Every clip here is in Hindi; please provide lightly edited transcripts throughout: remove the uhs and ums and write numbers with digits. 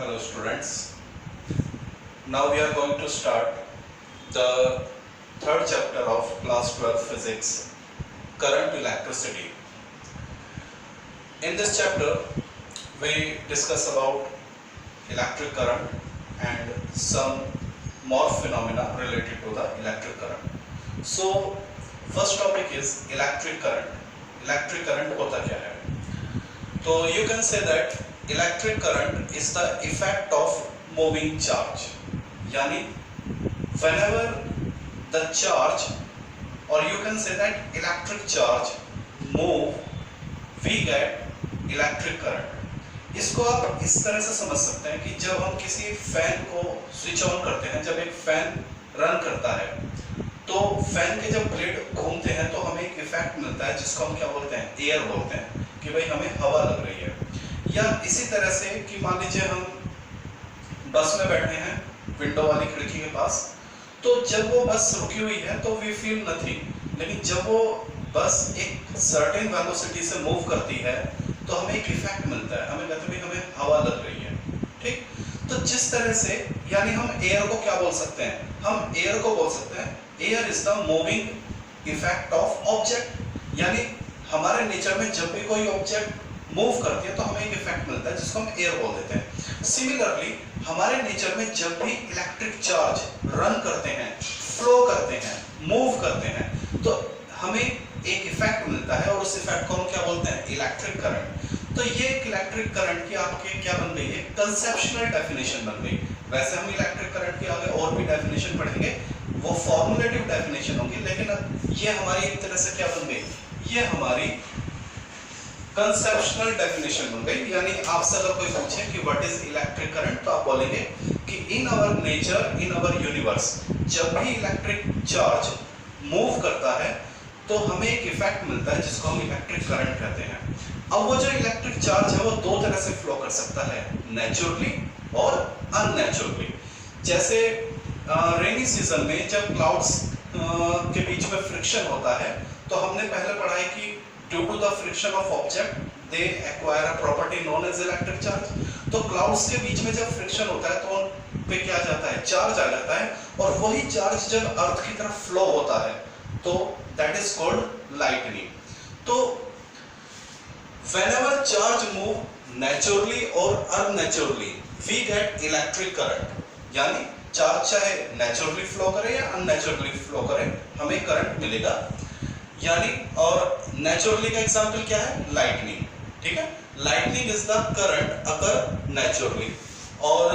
Hello students. Now we are going to start the third chapter of class 12 physics, current electricity. In this chapter we discuss about electric current and some more phenomena related to the electric current. So first topic is electric current. Electric current होता क्या है? तो you can say that electric current is the effect of moving charge. यानी whenever the charge, or you can say that electric charge move, we get electric current. इसको आप इस तरह से समझ सकते हैं कि जब हम किसी फैन को स्विच ऑन करते हैं, जब एक फैन रन करता है तो फैन के जब ब्लेड घूमते हैं तो हमें एक इफेक्ट मिलता है जिसको हम क्या बोलते हैं, एयर बोलते हैं, कि भाई हमें हवा लग रही है। या इसी तरह से कि मान लीजिए हम बस में बैठे हैं विंडो वाली खिड़की के पास, तो जब वो बस रुकी हुई है तो वी फील नथिंग, लेकिन जब वो बस एक सर्टेन वेलोसिटी से मूव करती है तो हमें एक इफेक्ट मिलता है, हमें कहते हैं हमें हवा लग रही है। ठीक, तो जिस तरह से यानी हम एयर को क्या बोल सकते हैं, हम एयर को बोल सकते हैं air is the moving effect of object. यानी हमारे नेचर में जब भी कोई ऑब्जेक्ट मूव करती है तो हमें एक इफेक्ट मिलता है जिसको हम एयर बोल देते हैं। सिमिलरली हमारे नेचर में जब भी इलेक्ट्रिक चार्ज रन करते हैं, फ्लो करते हैं, मूव करते हैं, तो हमें एक इफेक्ट मिलता है और उस इफेक्ट को हम क्या बोलते हैं, इलेक्ट्रिक करंट। तो ये एक इलेक्ट्रिक करंट की आपके क्या बन गई है, कंसेप्शनल डेफिनेशन बन गई। वैसे हम इलेक्ट्रिक करंट की आगे और भी डेफिनेशन पढ़ेंगे, वो फॉर्मुलेटिव डेफिनेशन होंगी, लेकिन ये हमारी एक तरह से क्या बन गई, ये हमारी कंसेप्शनल डेफिनेशन बन गई। यानी आपसे अगर कोई पूछे कि व्हाट इज इलेक्ट्रिक करंट, तो आप बोलेंगे कि in our nature, in our universe, जब भी इलेक्ट्रिक चार्ज मूव करता है तो हमें एक इफेक्ट मिलता है जिसको हम इलेक्ट्रिक करंट कहते हैं। अब वो जो इलेक्ट्रिक चार्ज है वो दो तरह से फ्लो कर सकता है, नेचुरली और अननेचुरली। जैसे रेनी सीजन में जब क्लाउड्स के बीच में फ्रिक्शन होता है तो हमने पहले पढ़ा है कि due to the friction of object they acquire a property known as electric charge. तो क्लाउड्स के बीच में जब फ्रिक्शन होता है तो उन पे क्या जाता है, चार्ज आ जाता है, और वही चार्ज जब अर्थ की तरफ फ्लो होता है तो दैट इज कॉल्ड लाइटनिंग। तो whenever charge move naturally or unnaturally we get electric current। यानी चार्ज चाहे नेचुरली फ्लो करे या अननेचुरली फ्लो करे हमें करंट मिलेगा। यानी और नेचुरली का एग्जांपल क्या है, लाइटनिंग। ठीक है, lightning is the current occur naturally, और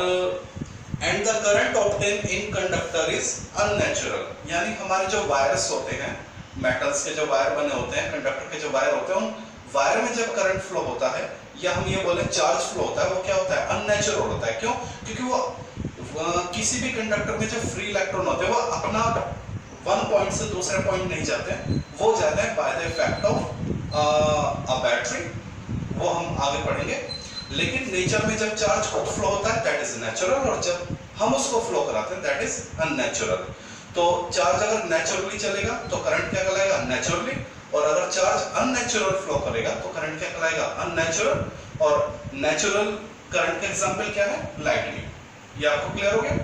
and the current obtain in conductor is unnatural. यानी हमारे जो वायर्स होते हैं, मेटल्स के जो वायर बने होते हैं, कंडक्टर के जो वायर होते हैं, उन वायर में जब करंट फ्लो होता है या हम ये बोले चार्ज फ्लो होता है, वो क्या होता है, अननेचुरल होता है। क्यों? क्योंकि वो किसी भी कंडक्टर में जो फ्री इलेक्ट्रॉन होते हैं वो अपना वन पॉइंट से दूसरे पॉइंट नहीं जाते हैं, वो जाते हैं by the effect of a battery, वो हम आगे पढ़ेंगे। लेकिन नेचर में जब चार्ज खुद फ्लो होता है दैट इज नेचुरल, और जब हम उसको फ्लो कराते हैं दैट इज अननेचुरल। तो चार्ज अगर नेचुरली चलेगा तो करंट क्या कहलाएगा, नेचुरली, और अगर चार्ज अननेचुरल फ्लो करेगा तो करंट क्या कहलाएगा, अननेचुरल। और नेचुरल करंट का एग्जांपल क्या है, लाइटनिंग। ये आपको क्लियर हो गया?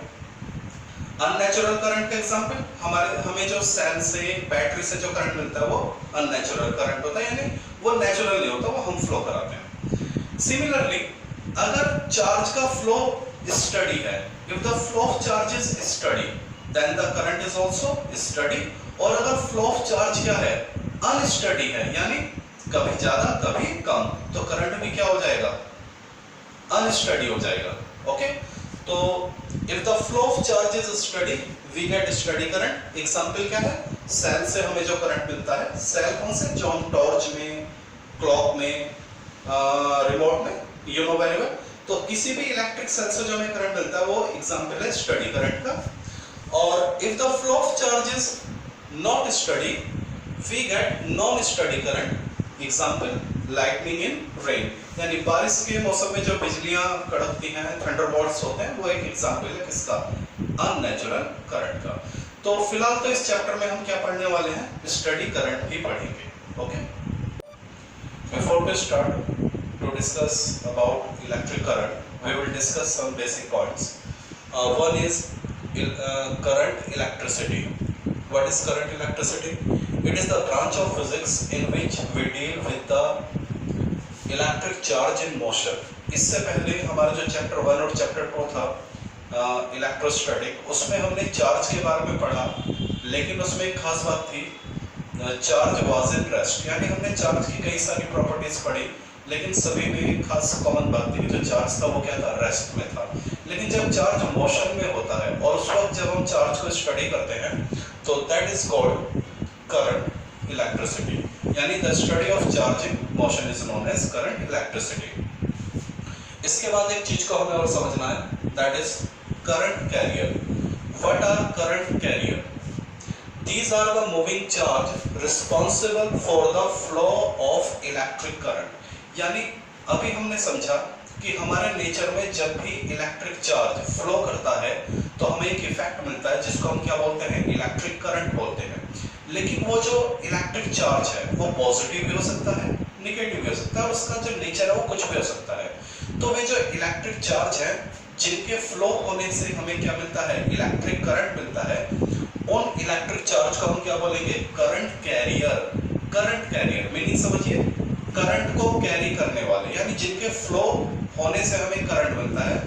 अननेचुरल करंट का एग्जांपल हमें जो सेल से, बैटरी से जो करंट मिलता है वो अननेचुरल करंट होता है, यानी वो नेचुरल नहीं होता, वो हम फ्लो कराते हैं। सिमिलरली अगर चार्ज का फ्लो स्टडी है, if the flow of charge is steady then the current is also steady. और अगर फ्लो ऑफ चार्ज क्या है, अनस्टडी है, यानी कभी ज्यादा कभी कम, तो करंट भी क्या हो जाएगा, अनस्टडी हो जाएगा। ओके, तो if the flow of charge is steady we get steady current. Example क्या है, सेल से हमें जो करंट मिलता है, सेल कौन से, जो हम टॉर्च में, क्लॉक में, रिमोट में, यू नो वेरी वेल। तो किसी भी इलेक्ट्रिक सेल से जो हमें करंट मिलता है वो एग्जांपल है स्टडी करंट का। और if the flow of charge is not study we get non steady current, example lightning in rain। यानी बारिश के मौसम में जो बिजलियां कड़कती हैं, थंडरबोल्ट्स होते हैं, वो एक एग्जांपल है किसका, अननेचुरल करंट का। तो फिलहाल तो इस चैप्टर में हम क्या पढ़ने वाले हैं, स्टडी करंट ही पढ़ेंगे। Okay, before we start to discuss about electric current, we will discuss some basic points. One is current electricity. What is current electricity? It is the branch of physics in which we deal with the electric charge in motion. इससे पहले हमारा जो चैप्टर 1 और चैप्टर 2 था इलेक्ट्रोस्टैटिक, उसमें हमने चार्ज के बारे में पढ़ा, लेकिन उसमें एक खास बात थी, चार्ज वाज इन रेस्ट, यानी हमने चार्ज की कई सारी प्रॉपर्टीज पढ़ी, लेकिन सभी में एक खास कॉमन बात थी कि जो चार्ज था वो क्या था, रेस्ट में था। लेकिन जब चार्ज मोशन में होता है और उस वक्त जब हम चार्ज को स्टडी करते हैं तो that is called current electricity, यानी the study of charging motion is known as current electricity. इसके बाद एक चीज को हमें और समझना है, that is current carrier. What are current carrier? These are the moving charge responsible for the flow of electric current. यानी अभी हमने समझा कि हमारे नेचर में जब भी इलेक्ट्रिक चार्ज फ्लो करता है तो हमें एक इफेक्ट मिलता है जिसको हम क्या बोलते हैं, इलेक्ट्रिक करंट बोलते हैं। लेकिन वो जो इलेक्ट्रिक चार्ज है वो पॉजिटिव भी हो सकता है, नेगेटिव भी हो सकता है, और उसका जो नेचर है वो कुछ भी हो सकता है। तो वे जो इलेक्ट्रिक चार्ज है जिनके फ्लो होने से हमें क्या मिलता है, इलेक्ट्रिक करंट मिलता है, उन इलेक्ट्रिक चार्ज को हम क्या बोलेंगे, current carrier. Current carrier meaning समझिए, करंट को कैरी करने वाले, यानी जिनके फ्लो होने से हमें करंट मिलता है,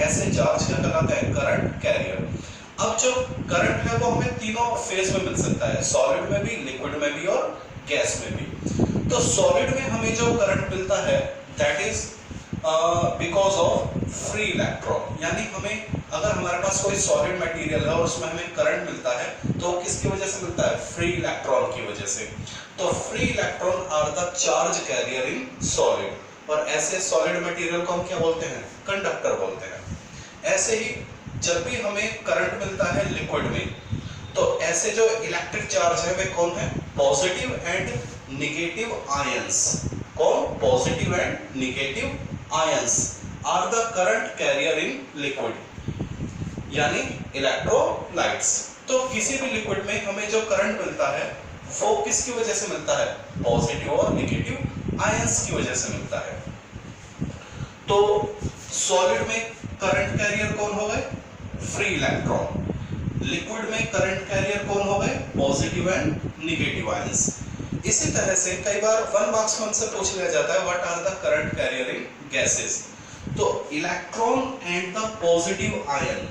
ऐसे चार्ज क्या कहलाते हैं, करंट कैरियर। अब जो करंट है वो हमें तीनों फेज में मिल सकता है, सॉलिड में भी, लिक्विड में भी और गैस में भी। तो सॉलिड में हमें जो करंट मिलता है that is because of free electron, यानी हमें अगर हमारे पास कोई सॉलिड मटेरियल है और उसमें हमें करंट मिलता है तो किसकी वजह से मिलता है, फ्री इलेक्ट्रॉन की वजह से। तो free electron are the charge carrier in solid, और ऐसे सॉलिड मटेरियल को हम क्या बोलते हैं, कंडक्टर बोलते हैं। ऐसे ही जब भी हमें करंट मिलता है लिक्विड में, तो ऐसे जो इलेक्ट्रिक चार्ज है वे कौन है, पॉजिटिव एंड नेगेटिव आयंस। कौन, positive and negative ions are the current carrier in liquid, यानी इलेक्ट्रोलाइट्स। तो किसी भी लिक्विड में हमें जो करंट मिलता है वो किसकी वजह से मिलता है, पॉजिटिव और नेगेटिव आयंस की वजह से मिलता है। तो सॉलिड में करंट कैरियर कौन हो गए, फ्री इलेक्ट्रॉन। लिक्विड में करंट कैरियर कौन हो गए, पॉजिटिव एंड नेगेटिव आयंस। इसी तरह से कई बार 1 मार्क्स में हमसे पूछ लिया जाता है, what are the current carrier in gases. तो electron and the positive ion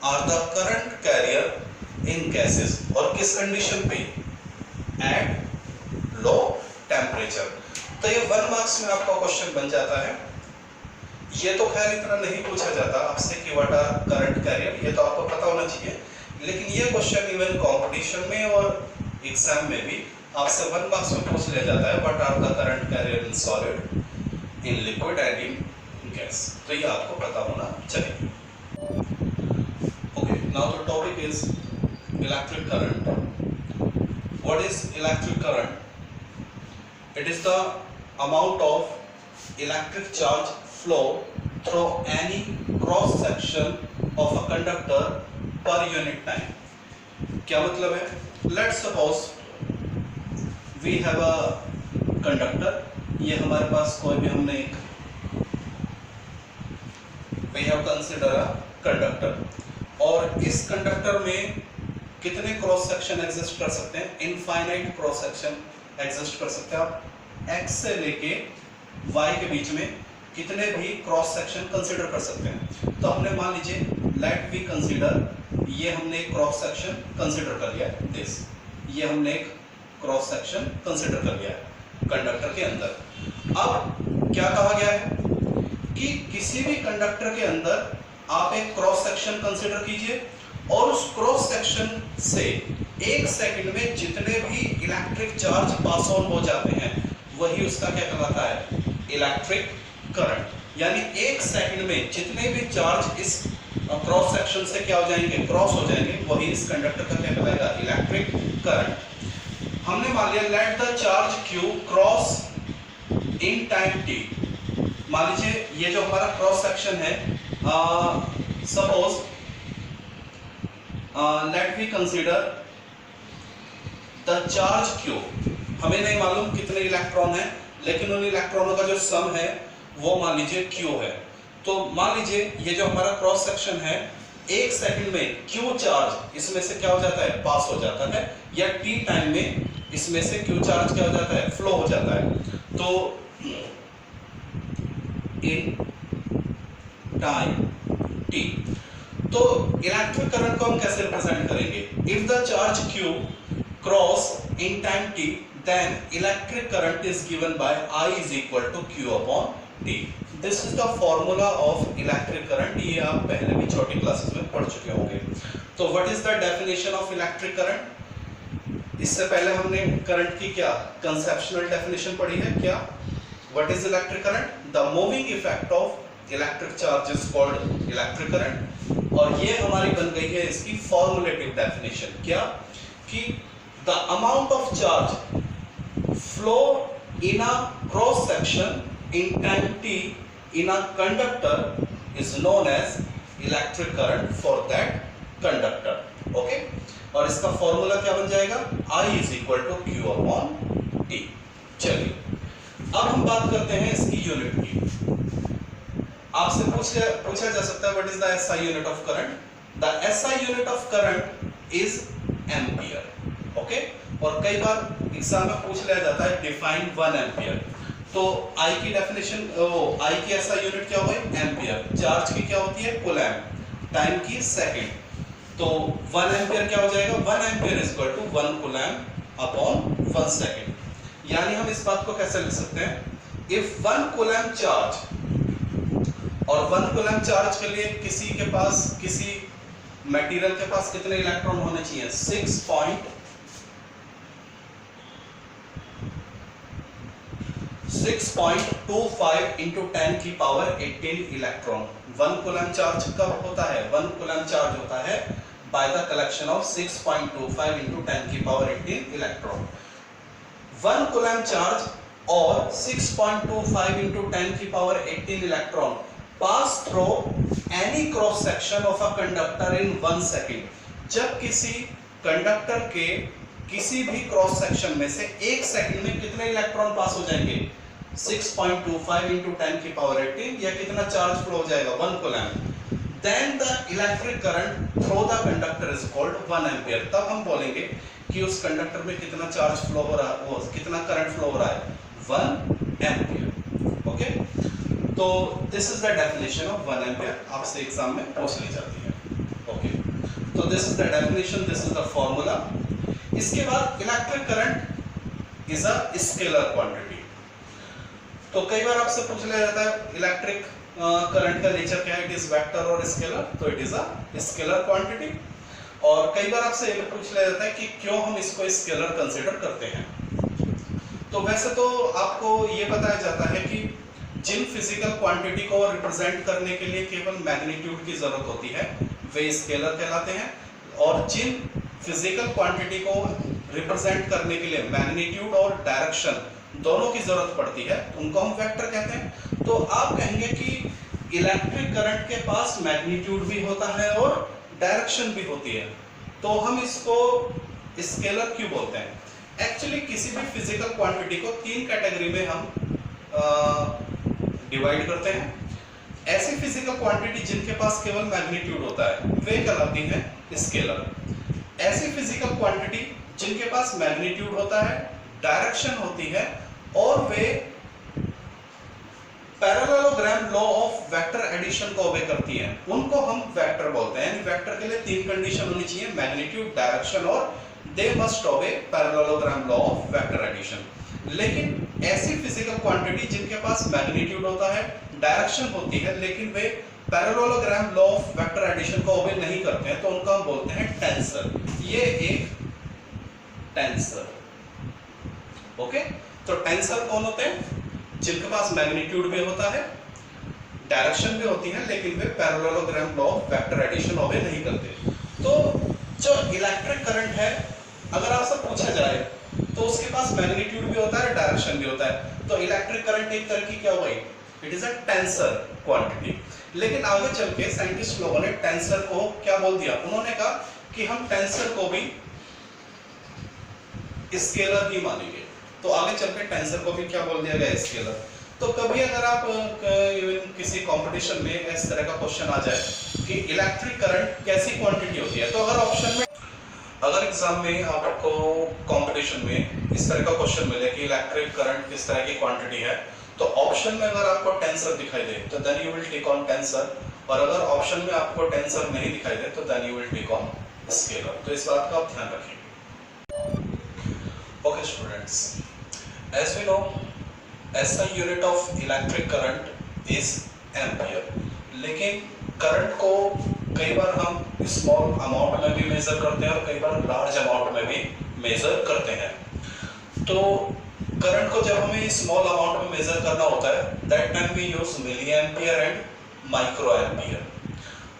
are the current carrier in gases, और किस कंडीशन पे, एट लो टेम्परेचर। तो ये 1 मार्क्स में आपका क्वेश्चन बन जाता है। ये तो खैर इतना नहीं पूछा जाता आपसे कि व्हाट आर करंट कैरियर, ये तो आपको पता होना चाहिए, लेकिन ये क्वेश्चन इवन कंपटीशन में और एग्जाम में भी आपसे 1 मार्क्स में पूछ लिया जाता है, what are the current carrier in solid, in liquid and in gas. तो ये आपको पता होना चाहिए। Okay, now the topic is electric current. What is electric current? It is the amount of electric charge flow through any cross section of a conductor per unit time. क्या मतलब है? Let's suppose we have a conductor. ये हमारे पास कोई भी हमने एक we have consider a conductor, और इस कंडक्टर में कितने क्रॉस सेक्शन एग्जिस्ट कर सकते हैं? इनफाइनाइट क्रॉस सेक्शन एग्जिस्ट कर सकते हैं। आप x से लेके y के बीच में कितने भी क्रॉस सेक्शन कंसीडर कर सकते हैं। तो हमने मान लीजिए लेट वी कंसीडर, ये हमने एक क्रॉस सेक्शन कंसीडर कर लिया दिस, ये हमने एक क्रॉस सेक्शन कंसीडर कर लिया कंडक्टर के अंदर। अब क्या कहा गया है कि किसी भी कंडक्टर के अंदर आप एक क्रॉस सेक्शन कंसीडर कीजिए, और उस क्रॉस सेक्शन से 1 सेकंड में जितने भी इलेक्ट्रिक चार्ज पास ऑन हो जाते हैं वही उसका क्या कहलाता है, इलेक्ट्रिक करंट। यानी 1 सेकंड में जितने भी चार्ज इस क्रॉस सेक्शन से क्या हो जाएंगे, क्रॉस हो जाएंगे, वही इस कंडक्टर का क्या कहलाएगा, इलेक्ट्रिक करंट। हमने मान लिया let the charge Q cross in time t। मान लीजिए ये जो हमारा क्रॉस सेक्शन है, suppose let we consider the charge Q। हमें नहीं मालूम कितने इलेक्ट्रॉन है, लेकिन उन इलेक्ट्रॉनों का जो सम है वो मान लीजिए Q है। तो मान लीजिए ये जो हमारा क्रॉस सेक्शन है, 1 सेकंड में क्यू चार्ज इसमें से क्या हो जाता है, पास हो जाता है, या टी टाइम में इसमें से क्यू चार्ज क्या हो जाता है, फ्लो हो जाता है। तो इन टाइम टी, तो इलेक्ट्रिक करंट को हम कैसे रिप्रेजेंट करेंगे? If the charge q cross in time t, then electric current is given by I is equal to q upon t. This is the formula of electric current. ये आप पहले भी छोटी क्लासेस में पढ़ चुके होंगे। तो what is the definition of electric current? इससे पहले हमने करंट की क्या conceptual definition पढ़ी है क्या? What is electric current? The moving effect of electric charge is called electric current. और ये हमारी बन गई है इसकी formulative definition क्या? कि the amount of charge flow in a cross section in time t in a conductor is known as electric current for that conductor. Okay? और इसका फॉर्मूला क्या बन जाएगा? I is equal to q upon t. चलिए अब हम बात करते हैं इसकी यूनिट की। आपसे पूछा जा सकता है what is the SI unit of current? The SI unit of current is ampere. Okay, और कई बार एग्जाम में पूछ लिया जाता है डिफाइन 1 एम्पियर। तो I की डेफिनेशन I की SI यूनिट क्या होगी? एम्पियर। चार्ज की क्या होती है? कूलम्ब। टाइम की सेकंड। तो 1 एम्पियर क्या हो जाएगा? 1 ampere is equal to 1 coulomb upon 1 second. यानी हम इस बात को कैसे लिख सकते हैं? इफ 1 कूलम्ब चार्ज, और 1 कूलम्ब चार्ज के लिए किसी के पास, किसी मटेरियल के पास कितने इलेक्ट्रॉन होने चाहिए? 6.25 into 10 की पावर 18 इलेक्ट्रॉन। 1 कूलम्ब चार्ज कब होता है? 1 कूलम्ब चार्ज होता है by the collection of 6.25 into 10 की पावर 18 इलेक्ट्रॉन। 1 कूलम्ब चार्ज और 6.25 into 10 की power 18 electron pass through any cross section of a conductor in 1 second. जब किसी कंडक्टर के किसी भी क्रॉस सेक्शन में से 1 सेकंड में कितने इलेक्ट्रॉन पास हो जाएंगे? 6.25 into 10 की पावर 18, या कितना चार्ज फ्लो हो जाएगा? 1 coulomb. Then the electric current through the conductor is called 1 ampere. तब हम बोलेंगे कि उस कंडक्टर में कितना चार्ज फ्लो हो रहा है, वो कितना करंट फ्लो हो रहा है? 1 एम्पियर। ओके, तो this is the definition of 1 ampere. आपसे एग्जाम में पूछ ली जाती है। ओके, तो this is the definition, this is the formula. इसके बाद electric current is a scalar quantity. तो कई बार आपसे पूछ लिया जाता है इलेक्ट्रिक करंट का नेचर क्या है? इट इज वेक्टर और स्केलर, तो it is a scalar quantity. और कई बार आपसे ये पूछ लिया जाता है कि क्यों हम इसको स्केलर कंसीडर करते हैं। तो वैसे तो आपको ये बताया जाता है कि जिन फिजिकल क्वांटिटी को रिप्रेजेंट करने के लिए केवल मैग्नीट्यूड की जरूरत होती है वे स्केलर कहलाते हैं, और जिन फिजिकल क्वांटिटी को रिप्रेजेंट करने के लिए मैग्नीट्यूड और डायरेक्शन दोनों की जरूरत पड़ती है उनको हम वेक्टर कहते हैं। तो आप कहेंगे कि इलेक्ट्रिक करंट के पास मैग्नीट्यूड भी होता है और डायरेक्शन भी होती है, तो हम इसको स्केलर क्यों बोलते हैं? एक्चुअली किसी भी फिजिकल क्वांटिटी को 3 कैटेगरी में हम डिवाइड करते हैं। ऐसी फिजिकल क्वांटिटी जिनके पास केवल मैग्नीट्यूड होता है वे कहलाती हैं स्केलर। ऐसी फिजिकल क्वांटिटी जिनके पास मैग्नीट्यूड होता है, डायरेक्शन होती है और वे parallelogram law of vector addition को ओबे करती हैं, उनको हम वेक्टर बोलते हैं। यानी वेक्टर के लिए 3 कंडीशन होनी चाहिए, मैग्नीट्यूड, डायरेक्शन और they must obey parallelogram law of vector addition. लेकिन ऐसी फिजिकल क्वांटिटी जिनके पास मैग्नीट्यूड होता है, डायरेक्शन होती है, लेकिन वे parallelogram law of vector addition को ओबे नहीं करते हैं, तो उनको हम बोलते हैं टेंसर। ये एक टेंसर। ओके, तो टेंसर कौन होते हैं? जिनके पास मैग्नीट्यूड भी होता है, डायरेक्शन भी होती है, लेकिन वे parallelogram law of vector addition obey नहीं करते। तो जो इलेक्ट्रिक करंट है, अगर आपसे पूछा जाए तो उसके पास मैग्नीट्यूड भी होता है, डायरेक्शन भी होता है, तो इलेक्ट्रिक करंट एक तरह की क्या हो गई? It is a tensor quantity. लेकिन आगे चल के साइंटिस्ट लोगों ने टेंसर को क्या बोल दिया? उन्होंने कहा कि हम टेंसर को भी स्केलर ही मानेंगे। तो आगे चल के टेंसर को भी क्या बोल दिया गया? स्केलर। तो कभी अगर आप इवन किसी कंपटीशन में इस तरह का क्वेश्चन आ जाए कि इलेक्ट्रिक करंट कैसी क्वांटिटी होती है, तो अगर ऑप्शन में, अगर एग्जाम में आपको कंपटीशन में इस तरह का क्वेश्चन मिले कि इलेक्ट्रिक करंट किस तरह की क्वांटिटी है, तो ऑप्शन में अगर आपको टेंसर दिखाई दे तो then you will take on tensor, और अगर ऑप्शन में आपको टेंसर नहीं दिखाई दे तो then you will take on scalar. तो इस बात का आप ध्यान रखिए। Okay students, as we know SI unit of electric current is ampere, लेकिन करंट को कई बार हम स्मॉल अमाउंट में भी मेजर करते हैं और कई बार लार्ज अमाउंट में भी मेजर करते हैं। तो करंट को जब हमें स्मॉल अमाउंट में मेजर करना होता है, that time we use milli ampere and micro ampere.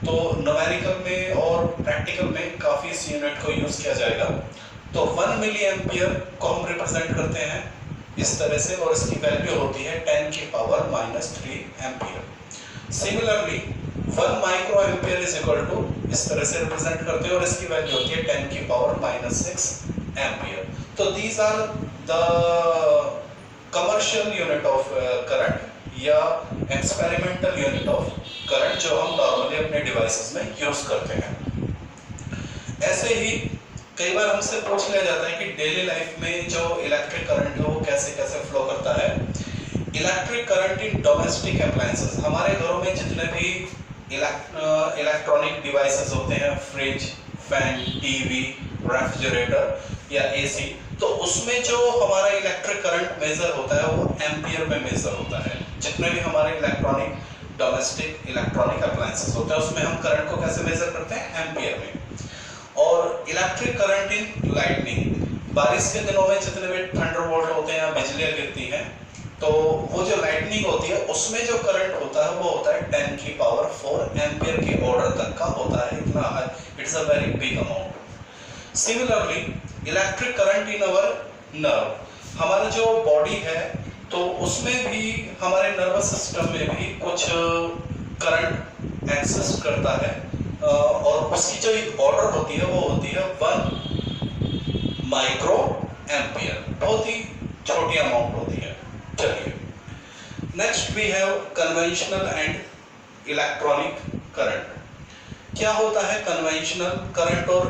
तो न्यूमेरिकल में और प्रैक्टिकल में काफी इस यूनिट को यूज किया जाएगा। तो 1 मिली एम्पियर को हम रिप्रेजेंट करते हैं इस तरह से, और इसकी वैल्यू होती है 10 की power -3 ampere. Similarly 1 micro ampere is equal to, इस तरह से रिप्रेजेंट करते हैं और इसकी वैल्यू होती है 10 की पावर -6 एम्पियर। तो these are the commercial unit of current या एक्सपेरिमेंटल यूनिट ऑफ करंट जो हम नॉर्मली अपने डिवाइसेस में यूज करते हैं। ऐसे ही कई बार हमसे पूछ लिया जाता है कि डेली लाइफ में जो इलेक्ट्रिक करंट है वो कैसे कैसे फ्लो करता है। Electric current in domestic appliances, हमारे घरों में जितने भी इलेक्ट्रॉनिक डिवाइसेस होते हैं, फ्रिज, फैन, टीवी, रेफ्रिजरेटर या एसी, तो उसमें जो हमारा इलेक्ट्रिक करंट मेजर होता है वो एम्पियर में मेजर होता है। जितने भी हमारे इलेक्ट्रॉनिक डोमेस्टिक इलेक्ट्रॉनिक अप्लायंसेस होते हैं उसमें हम करंट को कैसे मेजर करते हैं, एम्पियर में। और इलेक्ट्रिक करंट इन लाइटनिंग, बारिश के दिनों में जितने भी थंडरबोल्ट होते हैं या बिजलियां गिरती हैं, तो वो जो लाइटनिंग होती है उसमें जो करंट होता है वो होता है 10 की पावर 4 एम्पियर के ऑर्डर तक का होता है। इतना it's a very big amount. Similarly electric current in our nerve, हमारा जो बॉडी है तो उसमें भी, हमारे नर्वस सिस्टम में भी कुछ करंट एक्सिस्ट करता है, और उसकी जो एक ऑर्डर होती है वो होती है 1 माइक्रो एम्पियर, बहुत ही छोटी अमाउंट होती है। चलिए next we have conventional and electronic current. क्या होता है कन्वेंशनल करंट और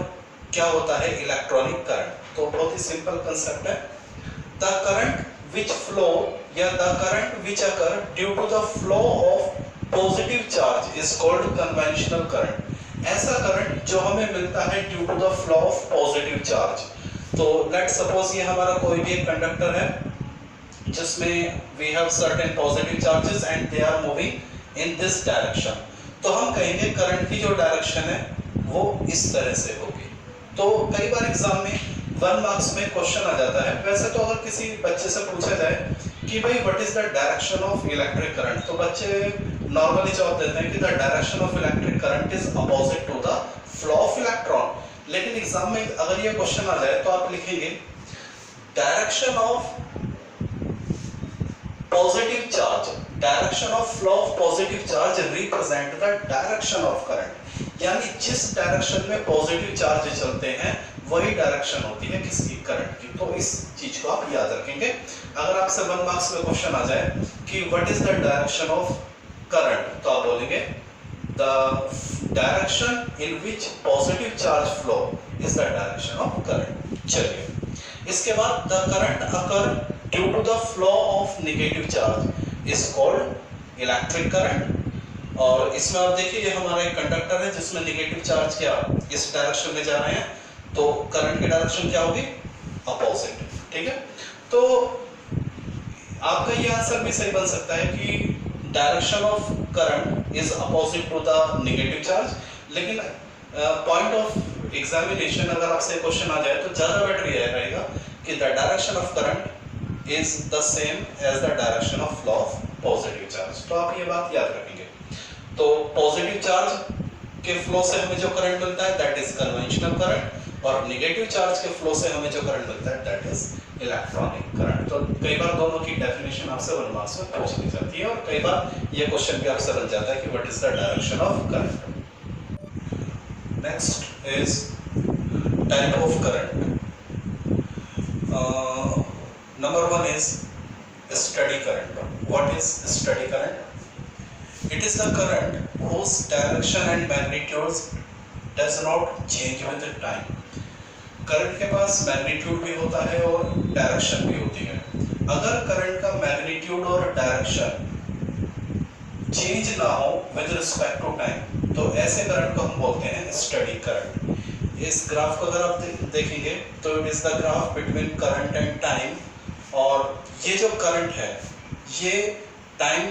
क्या होता है इलेक्ट्रॉनिक करंट? तो बहुत ही सिंपल कंसेप्ट है। द करंट विच फ्लो या the current which occur due to the flow of positive charge is called conventional current. ऐसा करंट जो हमें मिलता है due to the flow of positive charge. तो लेट सपोज ये हमारा कोई भी एक कंडक्टर है जिसमें we have certain positive charges and they are moving in this direction, तो हम कहेंगे करंट की जो डायरेक्शन है वो इस तरह से होगी। तो कई बार एग्जाम में 1 मार्क्स में क्वेश्चन आ जाता है। वैसे तो अगर किसी बच्चे से पूछा जाए कि भाई what is the direction of electric current, तो बच्चे नॉर्मली जवाब देते हैं कि the direction of electric current is opposite to the flow of electron. लेकिन एग्जाम में अगर ये क्वेश्चन आ जाए तो आप लिखेंगे direction of positive charge, direction of flow of positive charge represent the direction of current, यानी जिस डायरेक्शन में पॉजिटिव चार्ज चलते हैं वही डायरेक्शन होती है किसकी, करंट की। तो इस चीज को आप याद रखेंगे। अगर आपसे 1 मार्क्स में क्वेश्चन आ जाए कि what is the direction of current, तो आप बोलेंगे the direction in which positive charge flow is the direction of current. चलिए इसके बाद the current occur due to the flow of negative charge is called electric current. और इसमें आप देखिए ये हमारा एक कंडक्टर है जिसमें नेगेटिव चार्ज क्या इस डायरेक्शन में जा रहे हैं, तो करंट की डायरेक्शन क्या होगी, अपोजिट। ठीक है, तो आपका ये आंसर भी सही बन सकता है कि direction of current is opposite to the negative charge. लेकिन पॉइंट ऑफ एग्जामिनेशन अगर आपसे क्वेश्चन आ जाए तो ज्यादा बेटर ये रहेगा कि the direction of current is the same as the direction of flow of positive charge। तो आप ये बात याद रखेंगे। तो पॉजिटिव चार्ज के फ्लो से हमें जो करंट मिलता है दैट इज कन्वेंशनल करंट, और नेगेटिव चार्ज के फ्लो से हमें जो करंट मिलता है दैट इज इलेक्ट्रॉनिक करंट। तो कई बार दोनों की डेफिनेशन आपसे 1 मार्क्स में पूछ ली जाती है, और कई बार ये क्वेश्चन भी आपसे बन जाता है कि what is the direction of current. Next is type of current. Number 1 is steady current. What is steady current? It is the current whose direction and magnitude does not change with the time. Current के पास मैग्नीट्यूड भी होता है और डायरेक्शन भी होती है। अगर करंट का मैग्नीट्यूड और डायरेक्शन चेंज ना हो विद रिस्पेक्ट टू टाइम, तो ऐसे करंट को हम बोलते हैं स्टेडी करंट। इस ग्राफ को अगर आप देखेंगे तो it is the graph between current and time, और ये जो करंट है ये टाइम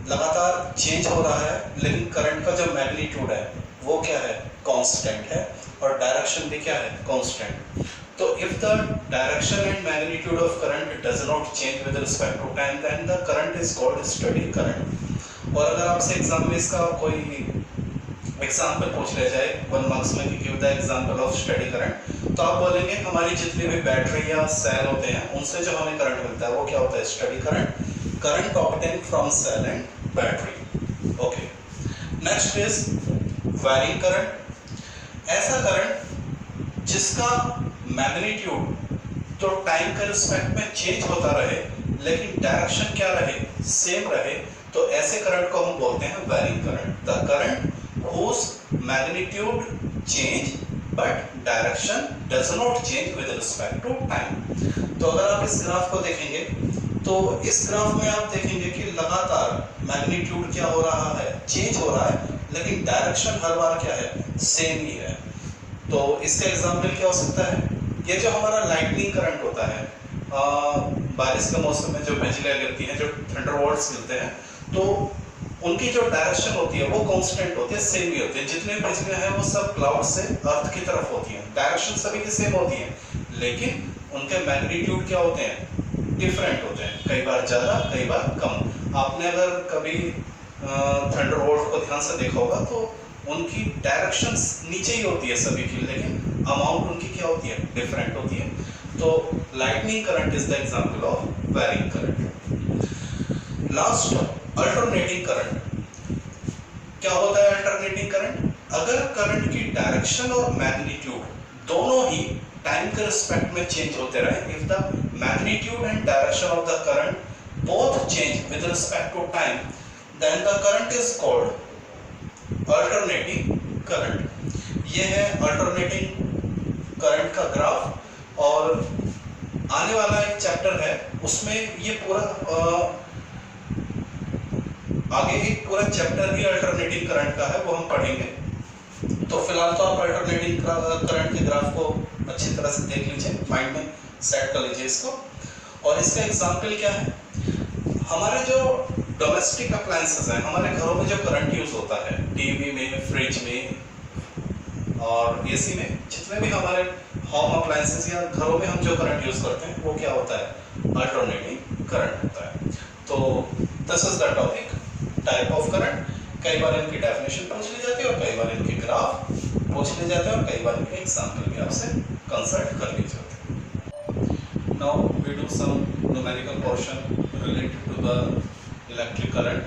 लगातार चेंज हो रहा है, लेकिन करंट का जो मैग्नीट्यूड है वो क्या है, कांस्टेंट है, और डायरेक्शन भी क्या है, कांस्टेंट। तो if the direction and magnitude of current does not change with respect to time, then the current is called steady current. और अगर आपसे एग्जाम में इसका कोई एग्जाम्पल पूछ लिया जाए 1 मार्क्स में कि give the example of steady current, तो आप बोलेंगे हमारी जितनी भी बैटरी या सेल होते हैं उनसे जो हमें करंट मिलता है वो क्या होता है, steady current. Current obtain from cell and battery. Okay, next is varying current. ऐसा करंट जिसका मैग्नीट्यूड तो टाइम के रिस्पेक्ट में चेंज होता रहे लेकिन डायरेक्शन क्या रहे, सेम रहे, तो ऐसे करंट को हम बोलते हैं wiring current. The current whose magnitude change but direction does not change with respect to time। तो अगर आप इस ग्राफ को देखेंगे तो इस ग्राफ में आप देखेंगे कि लगातार मैग्नीट्यूड क्या हो रहा है, चेंज हो रहा है, लेकिन डायरेक्शन हर बार क्या है, सेम ही है। तो इसका एग्जांपल क्या हो सकता है, ये जो हमारा लाइटनिंग करंट होता है, बारिश के मौसम में जो बिजलियां गिरती हैं, जो थंडरबोल्ट्स मिलते हैं, तो उनकी जो डायरेक्शन होती है वो कांस्टेंट होती है, सेम ही होती है। जितने बिजलियां हैं वो सब क्लाउड से अर्थ की तरफ होती हैं, डायरेक्शन सभी की सेम होती है, लेकिन उनके मैग्नीट्यूड क्या होते हैं, डिफरेंट होते हैं, कई बार ज़्यादा कई बार कम। आपने अगर कभी थंडरबोल्ट को ध्यान से देखा होगा तो उनकी डायरेक्शन नीचे ही होती है सभी की, लेकिन अमाउंट उनकी क्या होती है, डिफरेंट होती है। तो lightning current is the example of varying current. Last, alternating current. क्या होता है अल्टरनेटिंग करंट? अगर करंट की डायरेक्शन और मैग्नीट्यूड दोनों ही टाइम के रिस्पेक्ट में चेंज होते रहे, if the magnitude and direction of the current both change with respect to time, then the current is called alternating current. ये है अल्टरनेटिंग करंट का ग्राफ, और आने वाला एक चैप्टर है उसमें ये पूरा आगे एक पूरा चैप्टर ही अल्टरनेटिंग करंट का है, वो हम पढ़ेंगे। तो फिलहाल तो आप अल्टरनेटिंग करंट के ग्राफ को अच्छी तरह से देख लीजिए, माइंड में सेट कर लीजिए इसको। और इसका एग्जांपल क्या है, हमारे जो डोमेस्टिक अप्लायंसेस हैं, हमारे घरों में जो करंट यूज होता है, टीवी में, फ्रिज में और एसी में, जितने भी हमारे होम अप्लायंसेस या घरों में हम जो करंट यूज करते हैं वो क्या होता है, अल्टरनेटिंग करंट होता है। तो this is the topic, type of current. कई बार इनकी डेफिनेशन पूछ ली जाती है और कई बार इनके ग्राफ पूछ लिए जाते हैं और कई बार इनके एग्जांपल भी आपसे कंसल्ट कर लिए जाते हैं। Now we do some numerical portion related to the electric current.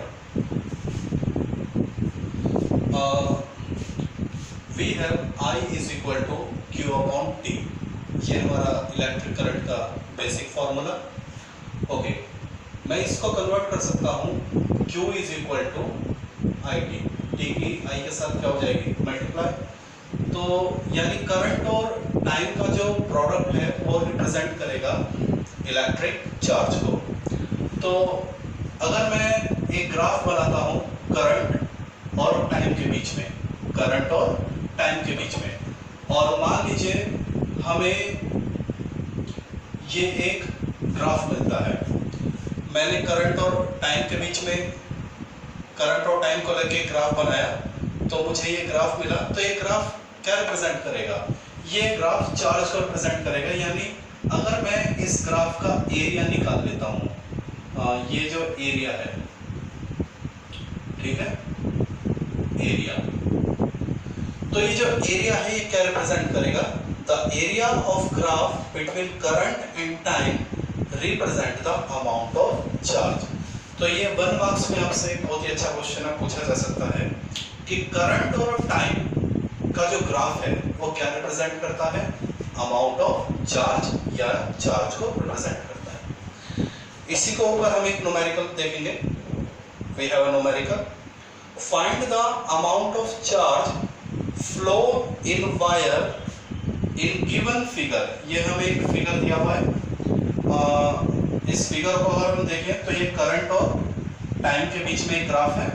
We have I is equal to Q upon T। ये हमारा इलेक्ट्रिक करंट का बेसिक फॉर्मूला। ओके, मैं इसको कन्वर्ट कर सकता हूँ, Q is equal to IT, T की I के साथ क्या हो जाएगी, मल्टीप्लाई। तो यानी करंट और टाइम का जो प्रोडक्ट है वो रिप्रेजेंट करेगा इलेक्ट्रिक चार्ज को। तो अगर मैं एक ग्राफ बनाता हूँ करंट और टाइम के बीच में, करंट और टाइम के बीच में, और मान लीजिए हमें ये एक ग्राफ मिलता है, मैंने करंट और टाइम के बीच में, करंट और टाइम को लेके ग्राफ बनाया, तो मुझे ये ग्राफ मिला। तो ये ग्राफ क्या रिप्रेजेंट करेगा, ये ग्राफ चार्ज को रिप्रेजेंट करेगा। यानी अगर मैं इस ग्राफ का एरिया निकाल लेता हूँ, ये जो एरिया है, ठीक है, एरिया, तो ये जो एरिया है ये क्या रिप्रेजेंट करेगा, the area of graph between current and time represent the amount of charge. तो ये 1 मार्क्स में आपसे एक बहुत ही अच्छा क्वेश्चन पूछा जा सकता है कि करंट और टाइम का जो ग्राफ है वो क्या रिप्रेजेंट करता है, अमाउंट ऑफ चार्ज या चार्ज को रिप्रेजेंट करता है। इसी को ऊपर हम एक न्यूमेरिकल देखेंगे। We have a numerical, find the amount of charge flow in wire in given figure. ये हमें एक फिगर दिया हुआ है। इस फिगर को अगर हम देखें तो ये करंट और टाइम के बीच में एक ग्राफ है,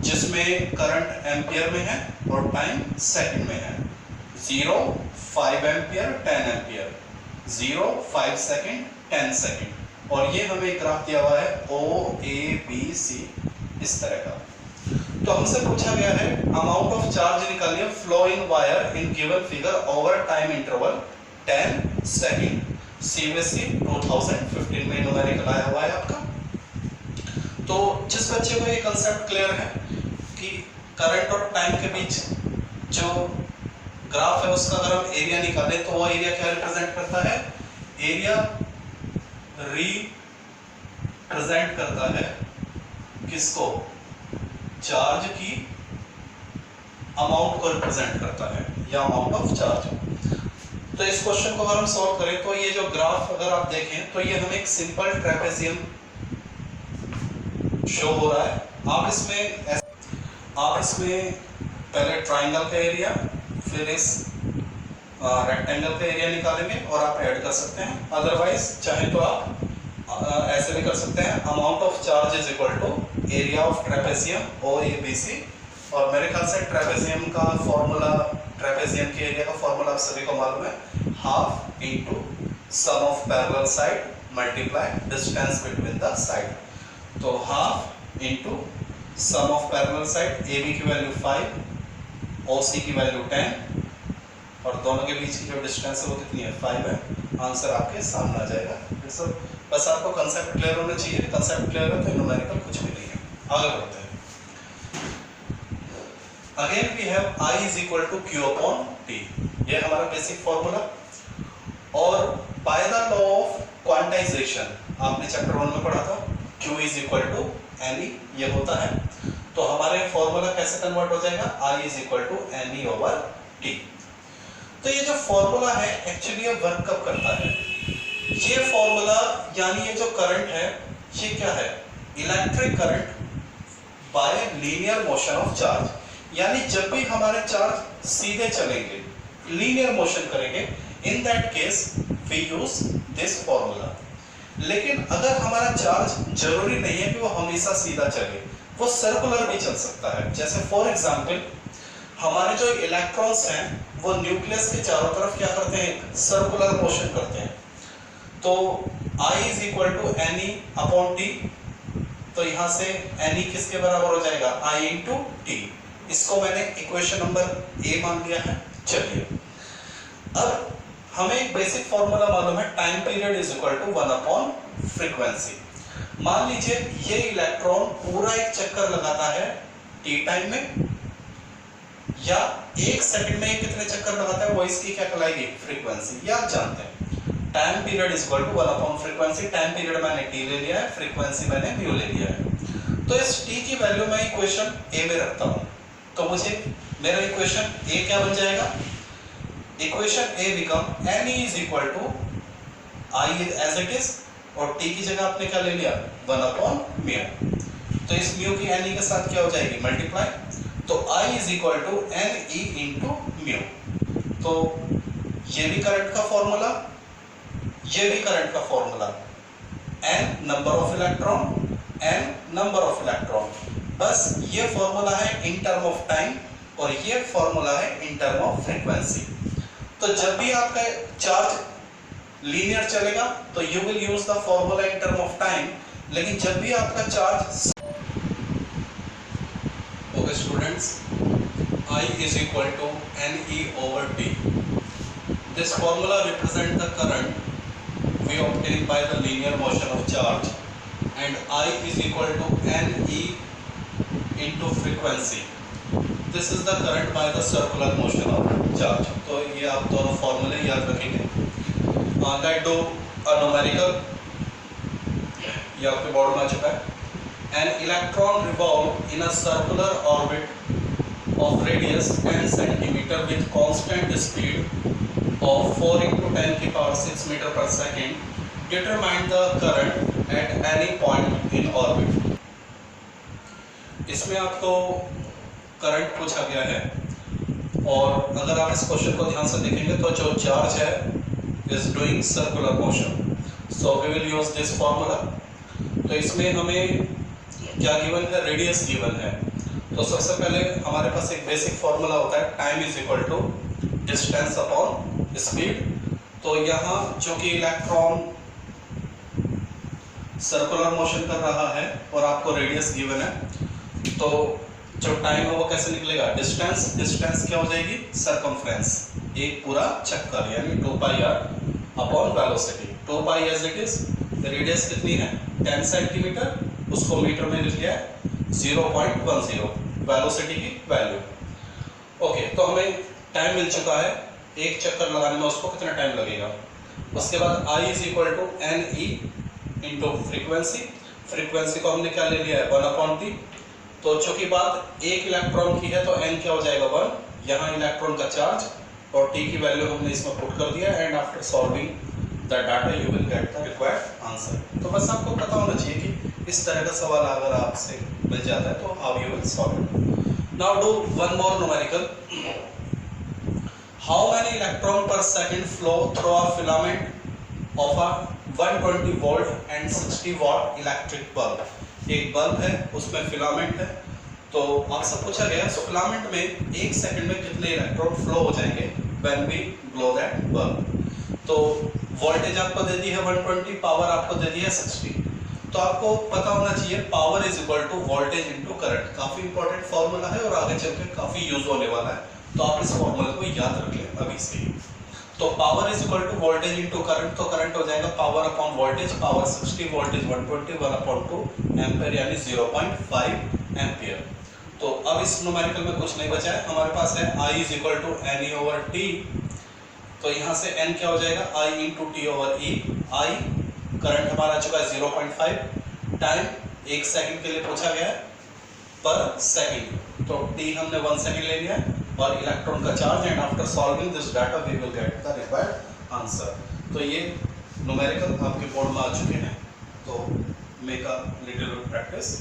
जिसमें करंट एम्पियर में है और टाइम सेकंड में है। 0 5 एम्पियर 10 एम्पियर, 0 5 सेकंड 10 सेकंड, और ये हमें एक ग्राफ दिया हुआ है O A B C इस तरह का। तो हमसे पूछा गया है अमाउंट ऑफ चार्ज निकालिए flow in wire in given figure over time interval 10 second. CBSE 2015 में न्यूमेरिकल आया हुआ है आपका। तो जिस बच्चे को ये कंसेप्ट क्लियर है कि करंट और टाइम के बीच जो ग्राफ है उसका अगर हम एरिया निकालें तो वो एरिया क्या रिप्रेजेंट करता है? एरिया रिप्रेजेंट करता है किसको? चार्ज की अमाउंट को रिप्रेजेंट करता है, या अमाउंट ऑफ चार्ज। तो इस क्वेश्चन को अगर हम सॉल्व करें तो ये जो ग्राफ अगर आप देखें तो ये हमें एक सिंपल ट्रेपेजियम शो हो रहा है। आप इसमें पहले ट्राइंगल का एरिया फिर इस रेक्टेंगल का एरिया निकालेंगे और आप ऐड कर सकते हैं। अदरवाइज चाहे तो आप ऐसे भी कर सकते हैं, amount of charge is equal to area of trapezium OABC। और मेरे ख्याल से ट्रेपेजियम का फॉर्मूला, ट्रेपेजियम के एरिया का फॉर्मूला आप सभी को मालूम है, half into sum of parallel side multiply distance between the side. तो half into sum of parallel side, AB की वैल्यू 5, OC की वैल्यू 10, और दोनों के बीच की जो डिस्टेंस है वो कितनी है? 5 है। आंसर आपके सामने आ जाएगा। बस आपको कंसेप्ट क्लियर होना चाहिए। कंसेप्ट क्लियर है तो न्यूमेरिकल कुछ भी नहीं है। आगे बढ़ते हैं। Again we have I is equal to Q upon T। ये हमारा बेसिक फॉर्मूला। और by the law of quantization आपने चैप्टर 1 में पढ़ा था, Q is equal to NE ये होता है। तो हमारे फॉर्मूला कैसे कन्वर्ट हो जाएगा? I is equal to NE over T। तो ये जो फॉर्मूला है एक्चुअली ये वर्क कब करता है? ये फॉर्मूला यानी ये जो करंट है ये क्या है? Electric current by linear motion of charge. यानी जब भी हमारे चार्ज सीधे चलेंगे, लीनियर मोशन करेंगे, in that case we use this formula. लेकिन अगर हमारा चार्ज जरूरी नहीं है कि वो हमेशा सीधा चले, वो सर्कुलर भी चल सकता है। जैसे फॉर एग्जांपल हमारे जो इलेक्ट्रॉन्स हैं वो न्यूक्लियस के चारों तरफ क्या करते हैं? सर्कुलर मोशन करते हैं। तो I is equal to NE upon T। तो यहां से NE किसके बराबर हो जाएगा? I into T। इसको मैंने इक्वेशन नंबर A मान लिया है। चलिए अब हमें एक बेसिक फॉर्मूला मालूम है, time period is equal to 1 upon frequency. मान लीजिए ये इलेक्ट्रॉन पूरा एक चक्कर लगाता है T टाइम में, या 1 सेकंड में कितने चक्कर लगाता है वो इसकी क्या कहलाएगी? फ्रीक्वेंसी। ये आप जानते हैं। Time period is equal to 1 upon frequency. Time period मैंने T ले लिया है, फ्रीक्वेंसी मैंने म्यू ले लिया है। तो इस T की वैल्यू मैं इक्वेशन A में रखता हूं, तो मुझे मेरा इक्वेशन A क्या बन जाएगा? Equation A become NE is equal to I as it is, और T की जगह आपने क्या ले लिया? 1 अपॉन म्यू। तो इस म्यू की NE के साथ क्या हो जाएगी? मल्टीप्लाई। तो I is equal to NE into mu. तो ये भी करंट का फॉर्मूला, ये भी करंट का formula. N number of electron, N number of electron. बस ये फॉर्मूला है इन टर्म ऑफ टाइम और ये फॉर्मूला है इन टर्म ऑफ फ्रीक्वेंसी। तो जब भी आपका चार्ज लीनियर चलेगा तो you will use the formula in term of time, लेकिन जब भी आपका charge okay students, I is equal to NE over T. This formula represents the current we obtain by the linear motion of charge, and I is equal to NE into frequency. This is the current by the circular motion of charge. तो ये आप दोनों फॉर्मूले याद रखेंगे। Let's do a numerical. ये आपके बोर्ड में आ चुका है। An electron revolves in a circular orbit of radius 10 centimeter with constant speed of 4 into 10 की power 6 meter per second. Determine the current at any point in orbit। इसमें आपको करंट पूछा गया है, और अगर आप इस क्वेश्चन को ध्यान से देखेंगे तो जो चार्ज है is doing circular motion, so we will use this formula. तो इसमें हमें क्या गिवन है, रेडियस गिवन है। तो सबसे पहले हमारे पास एक बेसिक फॉर्मूला होता है, time is equal to distance upon speed. तो यहाँ चूंकि इलेक्ट्रॉन सर्कुलर मोशन कर रहा है और आपको रेडियस गिवन है, तो जो टाइम है वो कैसे निकलेगा, डिस्टेंस क्या हो जाएगी, सरकमफ्रेंस, एक पूरा चक्कर, यानी 2 pi r upon velocity. 2 pi as it is, radius कितनी है 10 सेंटीमीटर, उसको मीटर में लिख लिया है 0.10, वेलोसिटी की वैल्यू। ओके, तो हमें टाइम मिल चुका है, एक चक्कर लगाने में उसको कितना टाइम लगेगा। उसके बाद I is equal to n e into frequency को हमने क्या ले लिया है 1/t। तो चूंकि बात एक इलेक्ट्रॉन की है तो n क्या हो जाएगा 1, यहाँ इलेक्ट्रॉन का चार्ज और t की वैल्यू हमने इसमें पुट कर दिया, and after solving the data you will get the required answer. तो बस आपको पता होना चाहिए कि इस तरह का सवाल अगर आपसे मिल जाता है तो how you will solve it. Now do one more numerical. How many electron per second flow through a filament of a 120 volt and 60 watt electric bulb. एक बल्ब है, उसमें फिलामेंट है, तो आपसे पूछा गया सो फिलामेंट में एक सेकंड में कितने इलेक्ट्रॉन फ्लो हो जाएंगे when we glow that bulb. तो वोल्टेज आपको दे दी है 120, पावर आपको दे दी है 60। तो आपको पता होना चाहिए power is equal to voltage into current. काफी इंपॉर्टेंट फॉर्मूला है और आगे चल के काफी यूज होने वाला है, तो आप इस फॉर्मूले को याद रख लें अभी से ही। तो power is equal to voltage into current, तो करंट हो जाएगा power upon voltage, power 60, voltage 120, 1/2 ampere यानी 0.5 एम्पीयर। तो अब इस न्यूमेरिकल में कुछ नहीं बचा है, हमारे पास है I is equal to n e over t. तो यहाँ से n क्या हो जाएगा I into t over e. I current हमारा आ चुका है 0.5, टाइम 1 सेकंड के लिए पूछा गया है पर सेकंड, तो t हमने 1 सेकंड ले लिया है, और इलेक्ट्रॉन का charge, and after solving this data we will get the required answer. तो ये न्यूमेरिकल आपके बोर्ड में आ चुके हैं, तो मेक अ लिटिल प्रैक्टिस।